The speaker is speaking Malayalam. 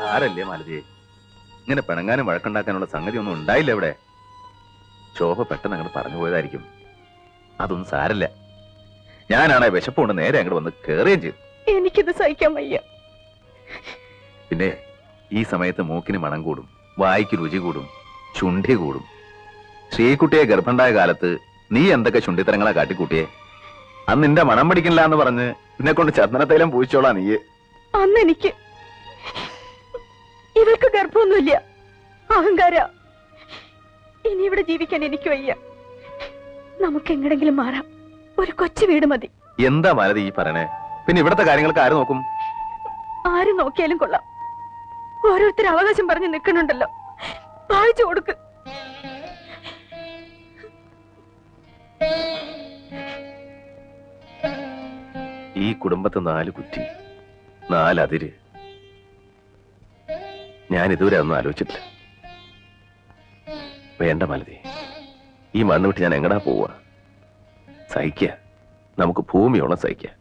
സാരല്ലേ മാലതിയെ, ഇങ്ങനെ പിണങ്ങാനും വഴക്കുണ്ടാക്കാനുള്ള സംഗതി ഒന്നും ഉണ്ടായില്ല ഇവിടെ. ശോഭ പെട്ടെന്ന് അങ്ങോട്ട് പറഞ്ഞു പോയതായിരിക്കും. അതൊന്നും സാരല്ല. ഞാനാണെ വിശപ്പുകൊണ്ട് നേരെ അങ്ങോട്ട് വന്ന് കേറുകയും ചെയ്തു. എനിക്കിത് സഹിക്കാൻ വയ്യ. പിന്നെ ഈ സമയത്ത് മൂക്കിന് മണം കൂടും, വായിക്ക് രുചി കൂടും, ചുണ്ടി കൂടും. ശ്രീകുട്ടിയെ ഗർഭണ്ടായ കാലത്ത് നീ എന്തൊക്കെ ചുണ്ടിത്തരങ്ങളാ കാട്ടിക്കൂട്ടിയെ. അന്ന് നിന്റെ മണം പിടിക്കില്ല എന്ന് പറഞ്ഞ് പിന്നെ കൊണ്ട് ചന്ദനത്തൈലം പൂച്ചോളാ നീ. അന്ന് എനിക്ക് ഇവൾക്ക് ഗർഭമൊന്നുമില്ല, അഹങ്കാര. ഇനി ഇവിടെ ജീവിക്കാൻ എനിക്ക് വയ്യ. നമുക്ക് എങ്ങടെങ്കിലും മാറാം. ഒരു കൊച്ചു വീട് മതി. എന്താ മാലതി ഈ പറയണേ? പിന്നെ ഇവിടത്തെ കാര്യങ്ങൾക്ക് ആര് നോക്കും? ആര് നോക്കിയാലും കൊള്ളാം. ഓരോരുത്തർ അവകാശം പറഞ്ഞ് നിൽക്കണുണ്ടല്ലോ, വായിച്ചു കൊടുക്ക്. ഈ കുടുംബത്തെ 4 കുറ്റി, 4 അതിര്. ഞാൻ ഇതുവരെ ഒന്നും ആലോചിച്ചിട്ടില്ല. വേണ്ട മാലതി, ഈ മണ്ണ് വിട്ട് ഞാൻ എങ്ങടാ പോവുക? സഹിക്കുക, നമുക്ക് ഭൂമിയോളം സഹിക്കുക.